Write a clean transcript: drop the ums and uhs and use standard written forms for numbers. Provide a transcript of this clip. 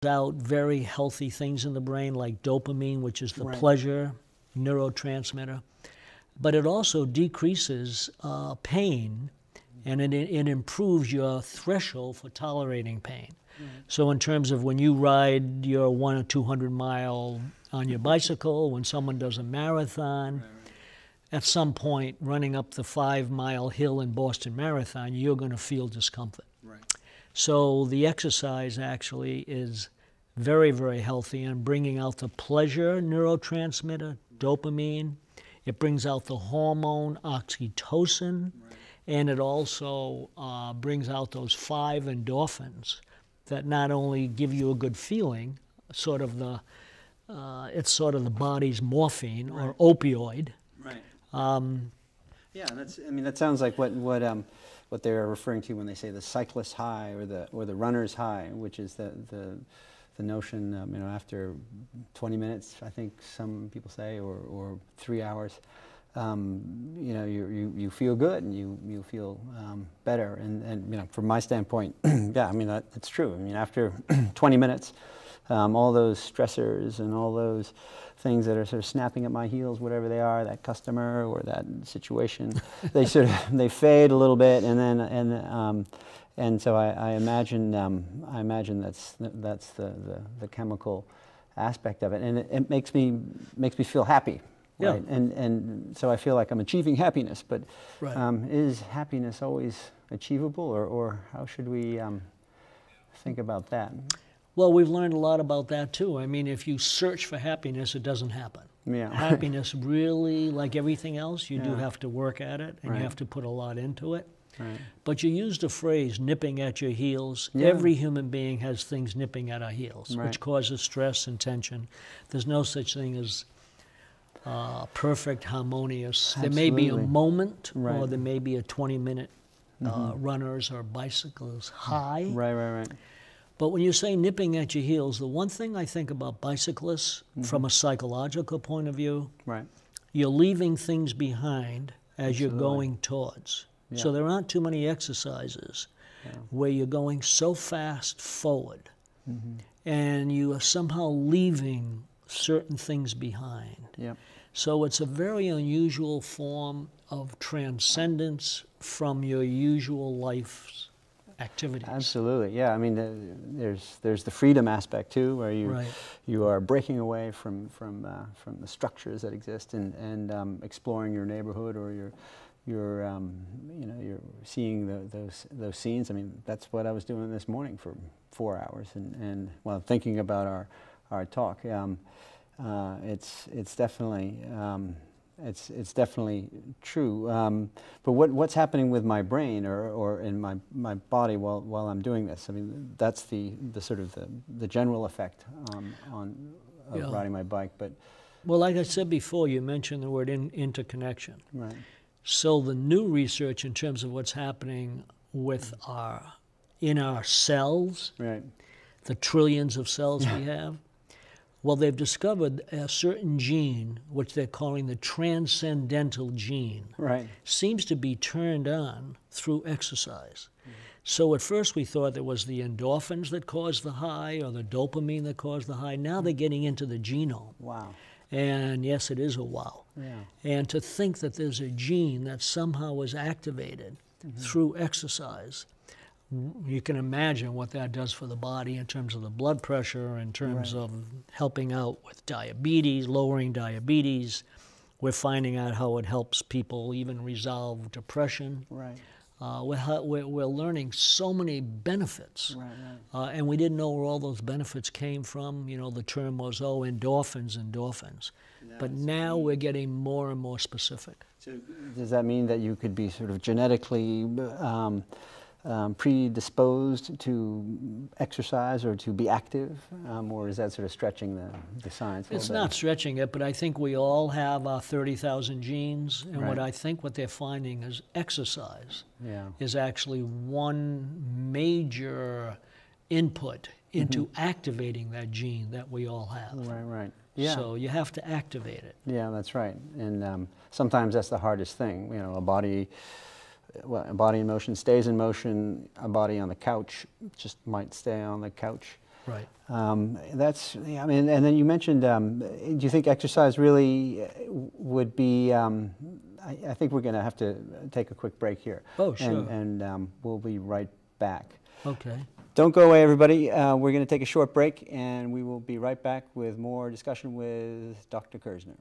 out very healthy things in the brain like dopamine, which is the pleasure neurotransmitter. But it also decreases pain, and it improves your threshold for tolerating pain. So in terms of when you ride your 100 or 200 mile on your bicycle, when someone does a marathon, at some point running up the 5-mile hill in Boston Marathon, you're going to feel discomfort. So the exercise actually is very, very healthy and bringing out the pleasure neurotransmitter, dopamine. It brings out the hormone oxytocin, and it also brings out those 5 endorphins that not only give you a good feeling, it's sort of the body's morphine or opioid. Yeah, I mean, that sounds like what they're referring to when they say the cyclist high or the runner's high, which is the notion, you know, after 20 minutes, I think some people say, or 3 hours, you know, you feel good and you feel better. And you know, from my standpoint, yeah, I mean, that's true. I mean, after 20 minutes, all those stressors and all those things that are sort of snapping at my heels, whatever they are, that customer or that situation, they they fade a little bit, and then and so I imagine that's the chemical aspect of it, and it makes me feel happy, right? And so I feel like I'm achieving happiness, but is happiness always achievable, or how should we think about that? Well, we've learned a lot about that too. I mean, if you search for happiness, it doesn't happen. Happiness really, like everything else, you do have to work at it, and you have to put a lot into it. But you used the phrase nipping at your heels. Every human being has things nipping at our heels, which causes stress and tension. There's no such thing as perfect, harmonious. There may be a moment, or there may be a 20-minute runners or bicycles high. But when you say nipping at your heels, the one thing I think about bicyclists from a psychological point of view, you're leaving things behind as you're going towards. So there aren't too many exercises where you're going so fast forward and you are somehow leaving certain things behind. So it's a very unusual form of transcendence from your usual life's activities. Absolutely, yeah. I mean, there's the freedom aspect too, where you are breaking away from the structures that exist and exploring your neighborhood, or you're you know, you're seeing those scenes. I mean, that's what I was doing this morning for 4 hours, and while thinking about our talk, it's definitely. It's definitely true, but what's happening with my brain or in my body while I'm doing this? I mean, that's the sort of the general effect on riding my bike. But well, like I said before, you mentioned the word interconnection. So the new research in terms of what's happening with in our cells, the trillions of cells we have. Well, they've discovered a certain gene, which they're calling the transcendental gene, seems to be turned on through exercise. So at first we thought it was the endorphins that caused the high or the dopamine that caused the high. Now they're getting into the genome. And yes, it is a wow. And to think that there's a gene that somehow is activated through exercise, you can imagine what that does for the body in terms of the blood pressure, in terms of helping out with diabetes, lowering diabetes. We're finding out how it helps people even resolve depression. We're learning so many benefits, and we didn't know where all those benefits came from. You know, the term was, oh, endorphins. But now we're getting more and more specific. So does that mean that you could be sort of genetically predisposed to exercise or to be active, or is that sort of stretching the science a little bit? It's not stretching it, but I think we all have our 30,000 genes, and what they're finding is exercise is actually one major input into activating that gene that we all have. So you have to activate it. Yeah, that's right. And sometimes that's the hardest thing. You know, a body in motion stays in motion. A body on the couch just might stay on the couch. Right. That's, I mean, and then you mentioned, do you think exercise really would be, I think we're going to have to take a quick break here. Oh, sure. And we'll be right back. Okay. Don't go away, everybody. We're going to take a short break, and we will be right back with more discussion with Dr. Kerzner.